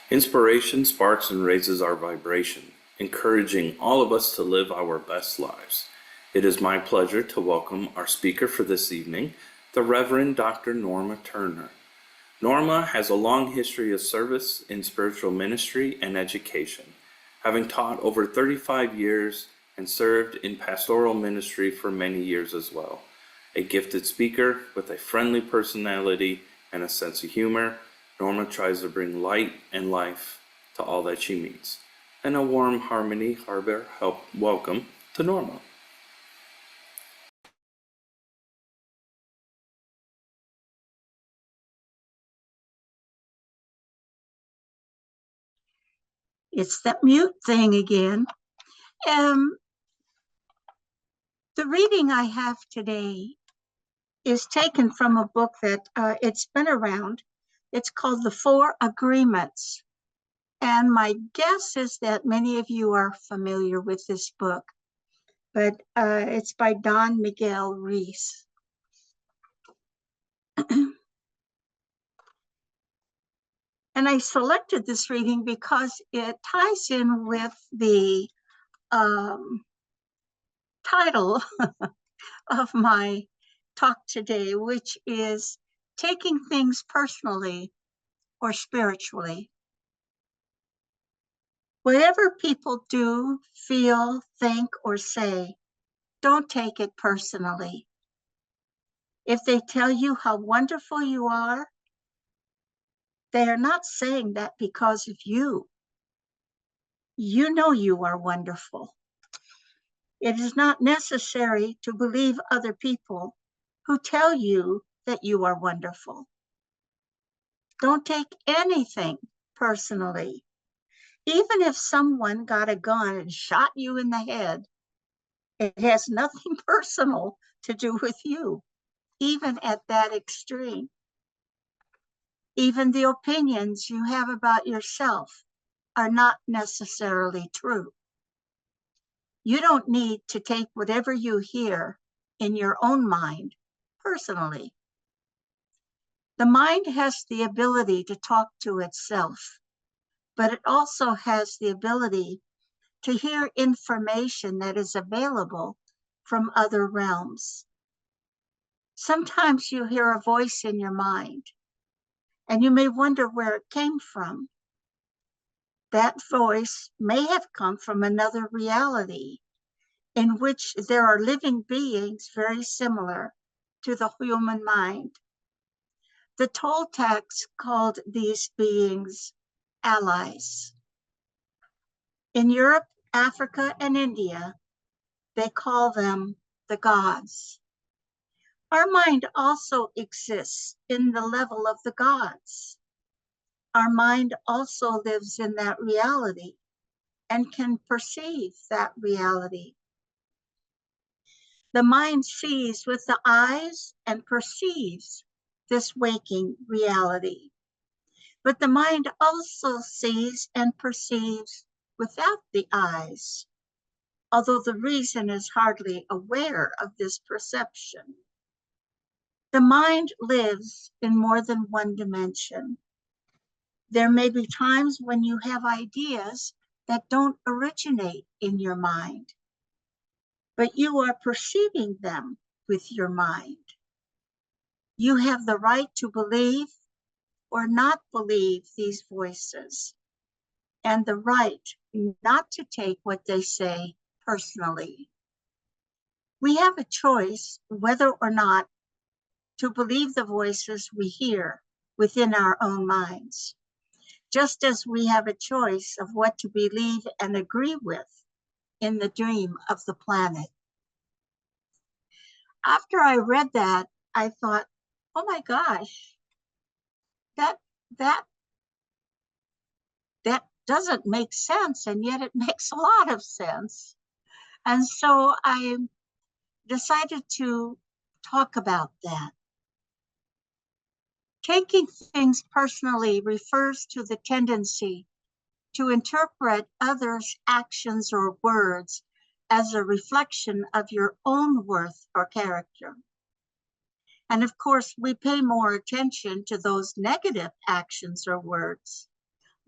Inspiration sparks and raises our vibration, encouraging all of us to live our best lives. It is my pleasure to welcome our speaker for this evening, the Reverend Dr. Norma Turner. Norma has a long history of service in spiritual ministry and education, having taught over 35 years and served in pastoral ministry for many years as well. A gifted speaker with a friendly personality and a sense of humor, Norma tries to bring light and life to all that she meets. And a warm harmony harbor welcome to Norma. It's that mute thing again. The reading I have today is taken from a book that it's been around. It's called The Four Agreements. And my guess is that many of you are familiar with this book, but it's by Don Miguel Ruiz. And I selected this reading because it ties in with the title of my talk today, which is taking things personally or spiritually. Whatever people do, feel, think, or say, don't take it personally. If they tell you how wonderful you are, they are not saying that because of you. You know you are wonderful. It is not necessary to believe other people who tell you that you are wonderful. Don't take anything personally. Even if someone got a gun and shot you in the head, it has nothing personal to do with you, even at that extreme. Even the opinions you have about yourself are not necessarily true. You don't need to take whatever you hear in your own mind personally. The mind has the ability to talk to itself, but it also has the ability to hear information that is available from other realms. Sometimes you hear a voice in your mind, and you may wonder where it came from. That voice may have come from another reality in which there are living beings very similar to the human mind. The Toltecs called these beings allies. In Europe, Africa, and India, they call them the gods. Our mind also exists in the level of the gods. Our mind also lives in that reality and can perceive that reality. The mind sees with the eyes and perceives this waking reality. But the mind also sees and perceives without the eyes, although the reason is hardly aware of this perception. The mind lives in more than one dimension. There may be times when you have ideas that don't originate in your mind, but you are perceiving them with your mind. You have the right to believe or not believe these voices, and the right not to take what they say personally. We have a choice whether or not to believe the voices we hear within our own minds, just as we have a choice of what to believe and agree with in the dream of the planet. After I read that, I thought, oh my gosh, that doesn't make sense, and yet it makes a lot of sense. And so I decided to talk about that. Taking things personally refers to the tendency to interpret others' actions or words as a reflection of your own worth or character. And of course, we pay more attention to those negative actions or words,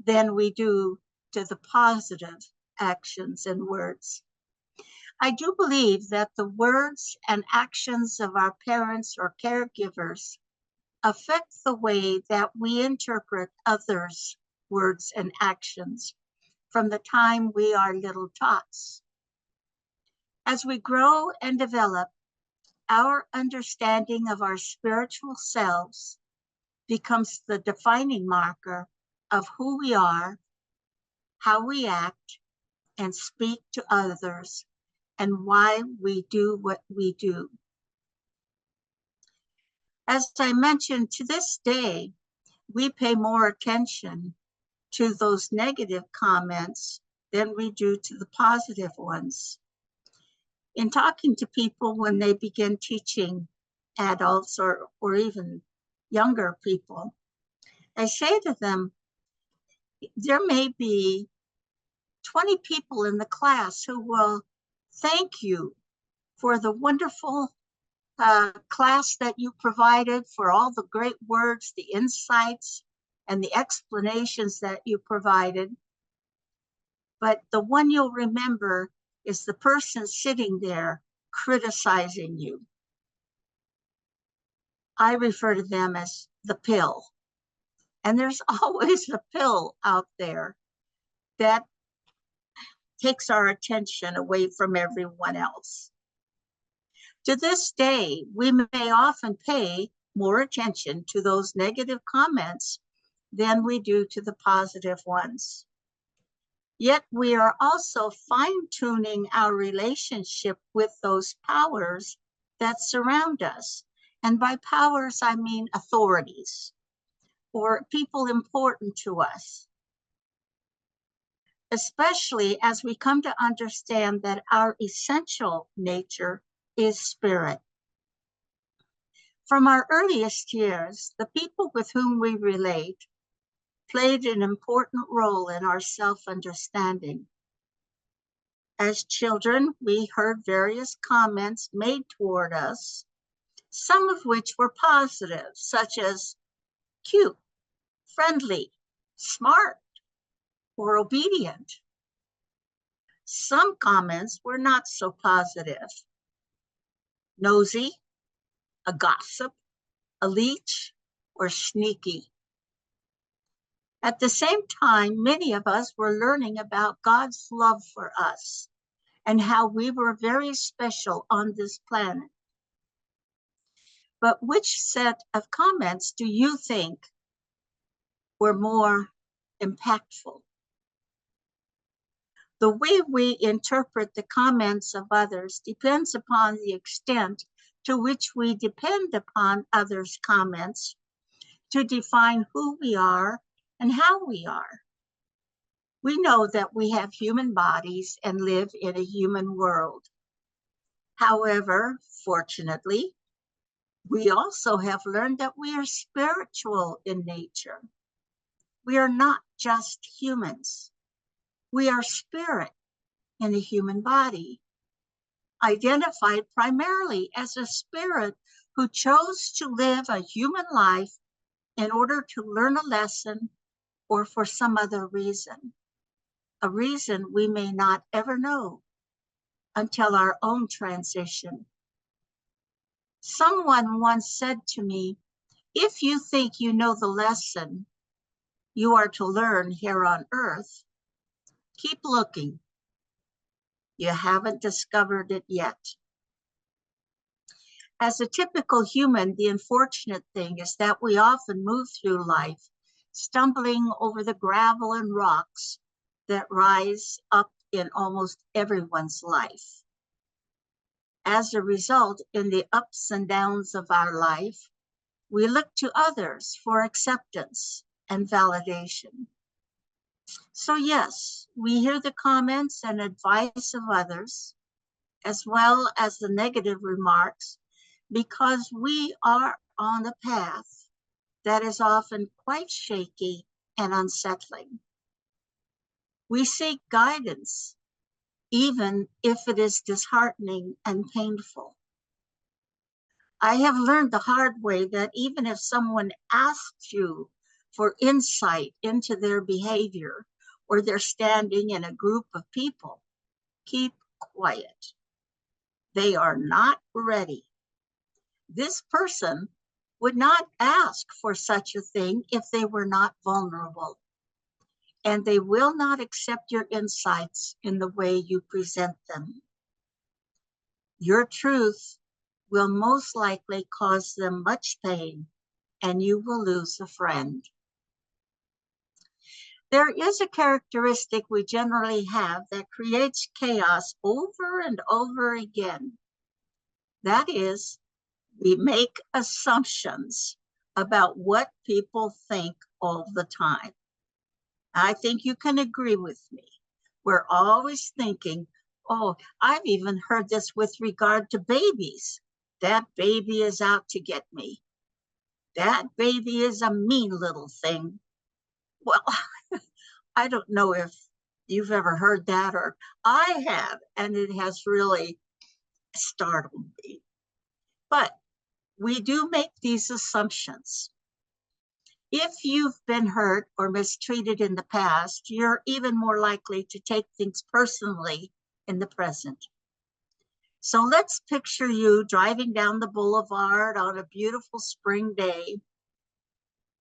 than we do to the positive actions and words. I do believe that the words and actions of our parents or caregivers affect the way that we interpret others' words and actions from the time we are little tots. As we grow and develop, our understanding of our spiritual selves becomes the defining marker of who we are, how we act and speak to others, and why we do what we do. As I mentioned, to this day, we pay more attention to those negative comments than we do to the positive ones. In talking to people when they begin teaching adults or even younger people, I say to them, there may be 20 people in the class who will thank you for the wonderful class that you provided, for all the great words, the insights, and the explanations that you provided. But the one you'll remember is the person sitting there criticizing you. I refer to them as the pill. And there's always a pill out there that takes our attention away from everyone else. To this day, we may often pay more attention to those negative comments than we do to the positive ones. Yet we are also fine-tuning our relationship with those powers that surround us. And by powers, I mean authorities or people important to us, especially as we come to understand that our essential nature is spirit. From our earliest years, the people with whom we relate played an important role in our self-understanding. As children, we heard various comments made toward us, some of which were positive, such as cute, friendly, smart, or obedient. Some comments were not so positive. Nosy, a gossip, a leech, or sneaky. At the same time, many of us were learning about God's love for us and how we were very special on this planet. But which set of comments do you think were more impactful? The way we interpret the comments of others depends upon the extent to which we depend upon others' comments to define who we are and how we are. We know that we have human bodies and live in a human world. However, fortunately, we also have learned that we are spiritual in nature. We are not just humans. We are spirit in a human body, identified primarily as a spirit who chose to live a human life in order to learn a lesson or for some other reason, a reason we may not ever know until our own transition. Someone once said to me, if you think you know the lesson you are to learn here on earth, keep looking. You haven't discovered it yet. As a typical human, the unfortunate thing is that we often move through life stumbling over the gravel and rocks that rise up in almost everyone's life. As a result, in the ups and downs of our life, we look to others for acceptance and validation. So yes, we hear the comments and advice of others, as well as the negative remarks, because we are on a path that is often quite shaky and unsettling. We seek guidance, even if it is disheartening and painful. I have learned the hard way that even if someone asks you for insight into their behavior, or they're standing in a group of people, keep quiet. They are not ready. This person would not ask for such a thing if they were not vulnerable. And they will not accept your insights in the way you present them. Your truth will most likely cause them much pain, and you will lose a friend. There is a characteristic we generally have that creates chaos over and over again. That is, we make assumptions about what people think all the time. I think you can agree with me. We're always thinking, oh, I've even heard this with regard to babies. That baby is out to get me. That baby is a mean little thing. Well, I don't know if you've ever heard that, or I have, and it has really startled me. But we do make these assumptions. If you've been hurt or mistreated in the past, you're even more likely to take things personally in the present. So let's picture you driving down the boulevard on a beautiful spring day,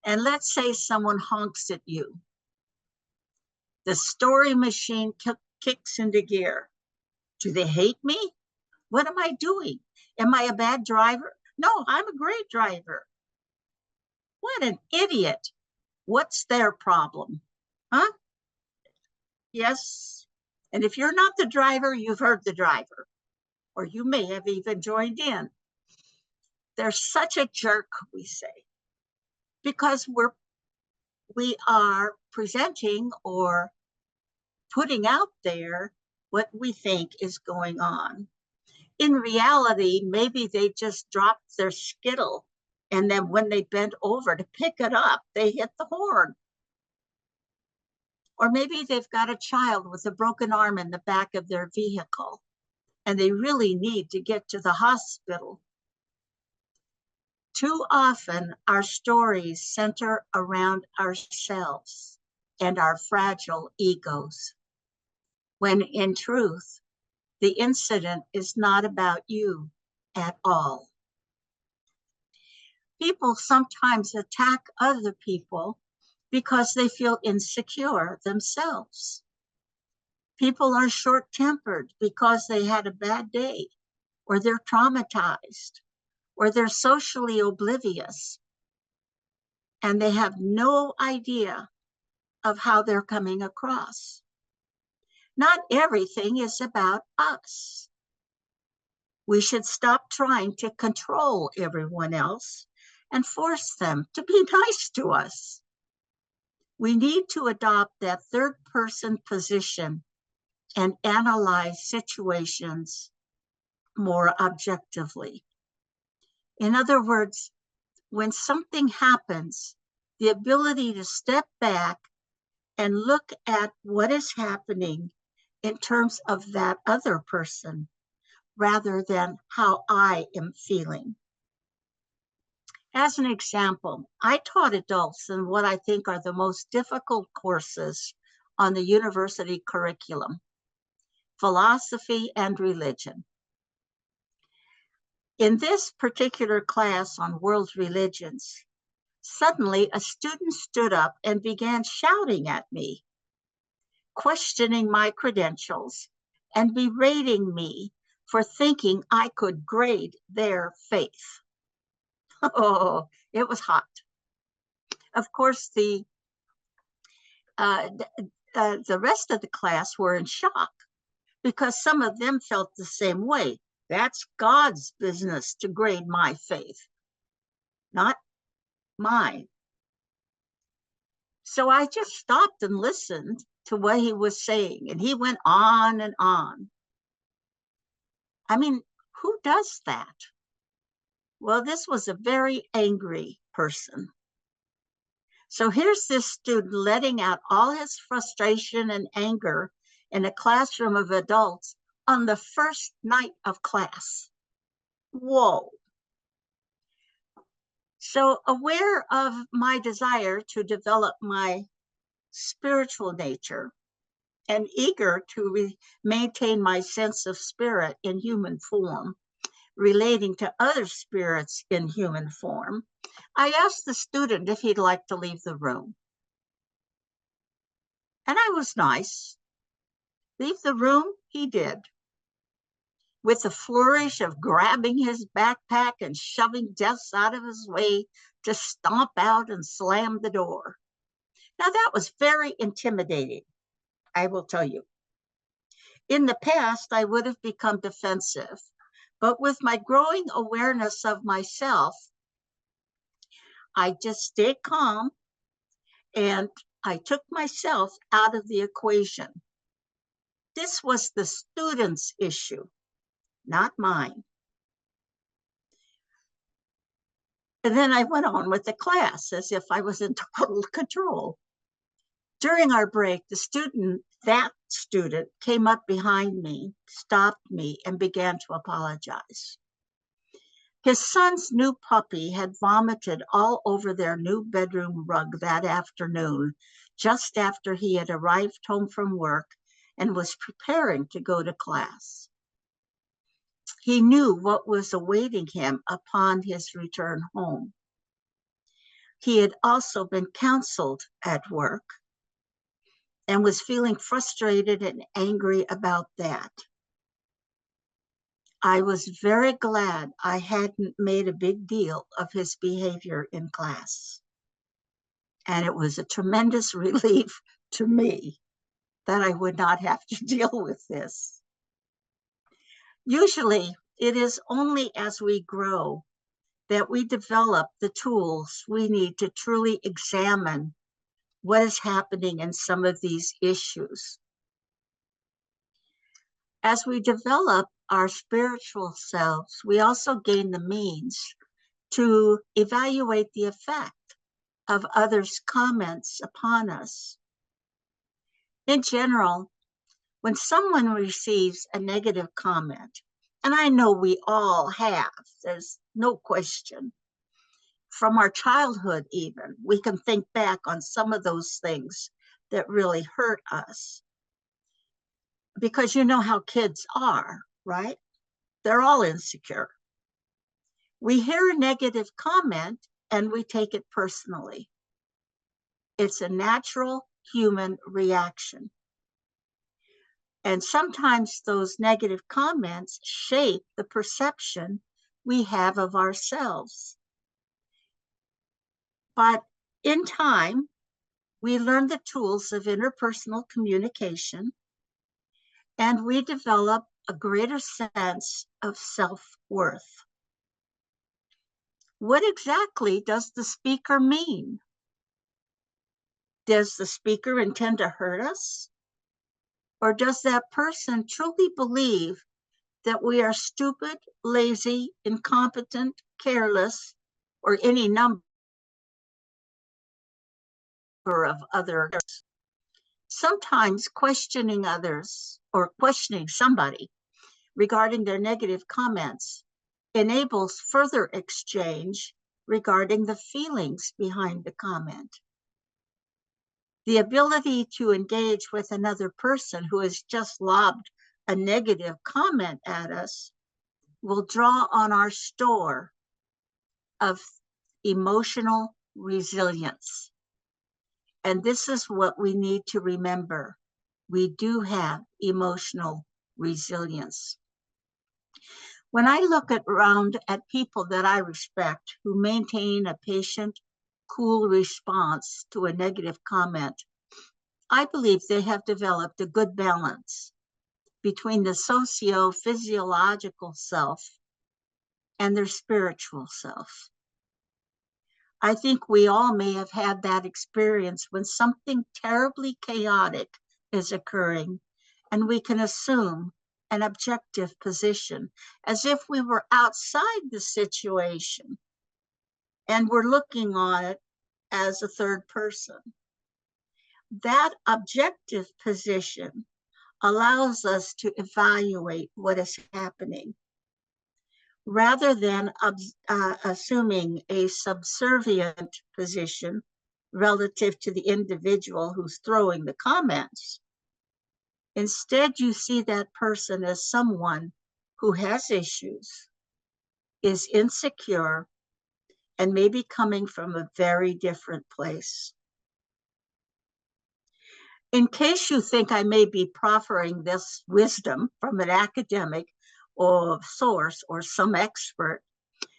and let's say someone honks at you. The story machine kicks into gear. Do they hate me? What am I doing? Am I a bad driver? No, I'm a great driver. What an idiot. What's their problem? Huh? Yes. And if you're not the driver, you've heard the driver, or you may have even joined in. They're such a jerk, we say, because we are presenting or putting out there what we think is going on. In reality, maybe they just dropped their skittle, and then when they bent over to pick it up, they hit the horn. Or maybe they've got a child with a broken arm in the back of their vehicle, and they really need to get to the hospital. Too often, our stories center around ourselves and our fragile egos, when in truth, the incident is not about you at all. People sometimes attack other people because they feel insecure themselves. People are short-tempered because they had a bad day, or they're traumatized, or they're socially oblivious, and they have no idea of how they're coming across. Not everything is about us. We should stop trying to control everyone else and force them to be nice to us. We need to adopt that third-person position and analyze situations more objectively. In other words, when something happens, the ability to step back and look at what is happening in terms of that other person, rather than how I am feeling. As an example, I taught adults in what I think are the most difficult courses on the university curriculum: philosophy and religion. In this particular class on world religions, suddenly a student stood up and began shouting at me, questioning my credentials and berating me for thinking I could grade their faith. Oh, it was hot. Of course, the rest of the class were in shock because some of them felt the same way. That's God's business to grade my faith, not mine. So I just stopped and listened to what he was saying, and he went on and on. I mean, who does that? Well, this was a very angry person. So here's this student letting out all his frustration and anger in a classroom of adults on the first night of class. Whoa. So, aware of my desire to develop my spiritual nature and eager to maintain my sense of spirit in human form, relating to other spirits in human form, I asked the student if he'd like to leave the room. And I was nice. Leave the room, he did, with a flourish of grabbing his backpack and shoving desks out of his way to stomp out and slam the door. Now, that was very intimidating, I will tell you. In the past, I would have become defensive, but with my growing awareness of myself, I just stayed calm and I took myself out of the equation. This was the student's issue, not mine. And then I went on with the class as if I was in total control. During our break, that student came up behind me, stopped me, and began to apologize. His son's new puppy had vomited all over their new bedroom rug that afternoon, just after he had arrived home from work and was preparing to go to class. He knew what was awaiting him upon his return home. He had also been counseled at work and was feeling frustrated and angry about that. I was very glad I hadn't made a big deal of his behavior in class. And it was a tremendous relief to me that I would not have to deal with this. Usually, it is only as we grow that we develop the tools we need to truly examine what is happening in some of these issues. As we develop our spiritual selves, we also gain the means to evaluate the effect of others' comments upon us. In general, when someone receives a negative comment, and I know we all have, there's no question, from our childhood even, we can think back on some of those things that really hurt us. Because you know how kids are, right? They're all insecure. We hear a negative comment and we take it personally. It's a natural human reaction. And sometimes those negative comments shape the perception we have of ourselves. But in time, we learn the tools of interpersonal communication, and we develop a greater sense of self-worth. What exactly does the speaker mean? Does the speaker intend to hurt us? Or does that person truly believe that we are stupid, lazy, incompetent, careless, or any number of other? Sometimes questioning others or questioning somebody regarding their negative comments enables further exchange regarding the feelings behind the comment. The ability to engage with another person who has just lobbed a negative comment at us will draw on our store of emotional resilience. And this is what we need to remember. We do have emotional resilience. When I look around at people that I respect who maintain a patient, cool response to a negative comment, I believe they have developed a good balance between the socio-physiological self and their spiritual self. I think we all may have had that experience when something terribly chaotic is occurring, and we can assume an objective position as if we were outside the situation and we're looking on it as a third person. That objective position allows us to evaluate what is happening. rather than assuming a subservient position relative to the individual who's throwing the comments. Instead, you see that person as someone who has issues, is insecure, and may be coming from a very different place. In case you think I may be proffering this wisdom from an academic or source or some expert,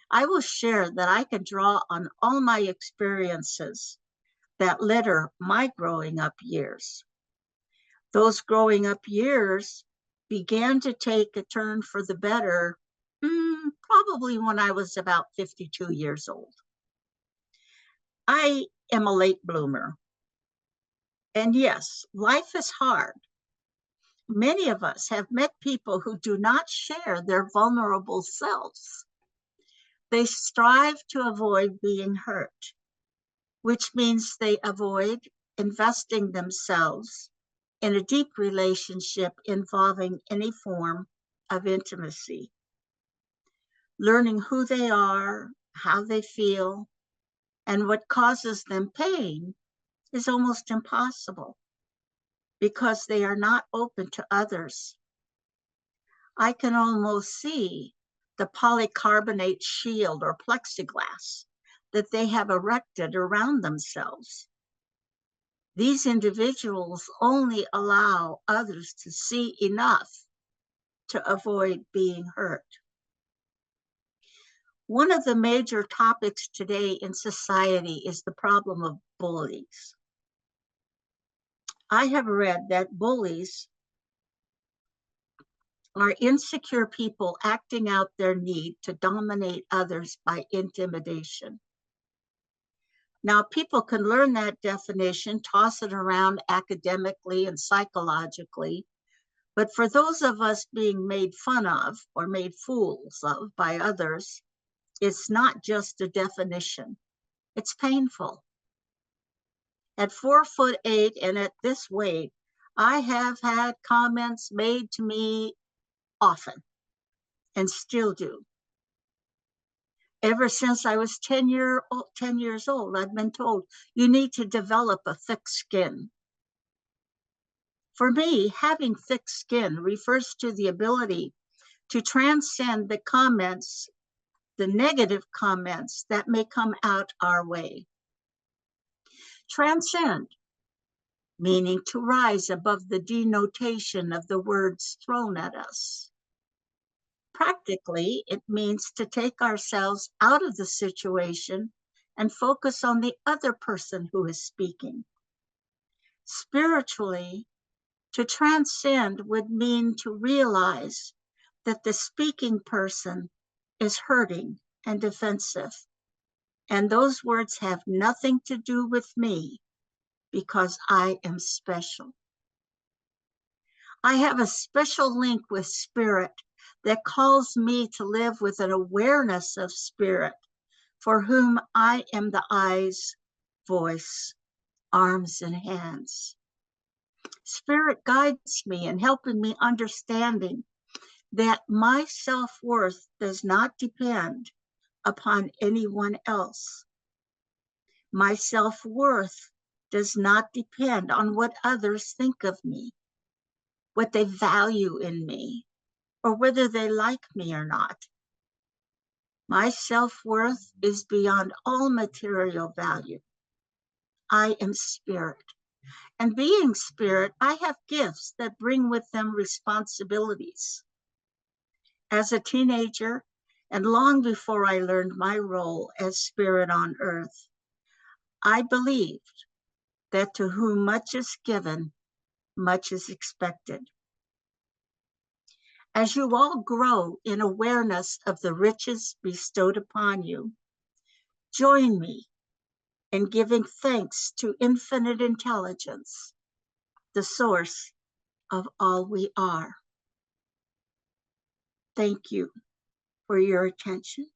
I will share that I can draw on all my experiences that litter my growing up years. Those growing up years began to take a turn for the better, probably when I was about 52 years old. I am a late bloomer. And yes, life is hard. Many of us have met people who do not share their vulnerable selves. They strive to avoid being hurt, which means they avoid investing themselves in a deep relationship involving any form of intimacy. Learning who they are, how they feel, and what causes them pain is almost impossible because they are not open to others. I can almost see the polycarbonate shield or plexiglass that they have erected around themselves. These individuals only allow others to see enough to avoid being hurt. One of the major topics today in society is the problem of bullies. I have read that bullies are insecure people acting out their need to dominate others by intimidation. Now, people can learn that definition, toss it around academically and psychologically, but for those of us being made fun of or made fools of by others, it's not just a definition. It's painful. At 4'8" and at this weight, I have had comments made to me often and still do. Ever since I was 10 years old, I've been told you need to develop a thick skin. For me, having thick skin refers to the ability to transcend the comments, the negative comments that may come out our way. Transcend, meaning to rise above the denotation of the words thrown at us. Practically, it means to take ourselves out of the situation and focus on the other person who is speaking. Spiritually, to transcend would mean to realize that the speaking person is hurting and defensive, and those words have nothing to do with me because I am special. I have a special link with Spirit that calls me to live with an awareness of Spirit, for whom I am the eyes, voice, arms, and hands. Spirit guides me in helping me understanding that my self-worth does not depend upon anyone else. My self-worth does not depend on what others think of me, what they value in me, or whether they like me or not. My self-worth is beyond all material value. I am Spirit. And being Spirit, I have gifts that bring with them responsibilities. As a teenager, and long before I learned my role as Spirit on earth, I believed that to whom much is given, much is expected. As you all grow in awareness of the riches bestowed upon you, join me in giving thanks to infinite intelligence, the source of all we are. Thank you for your attention.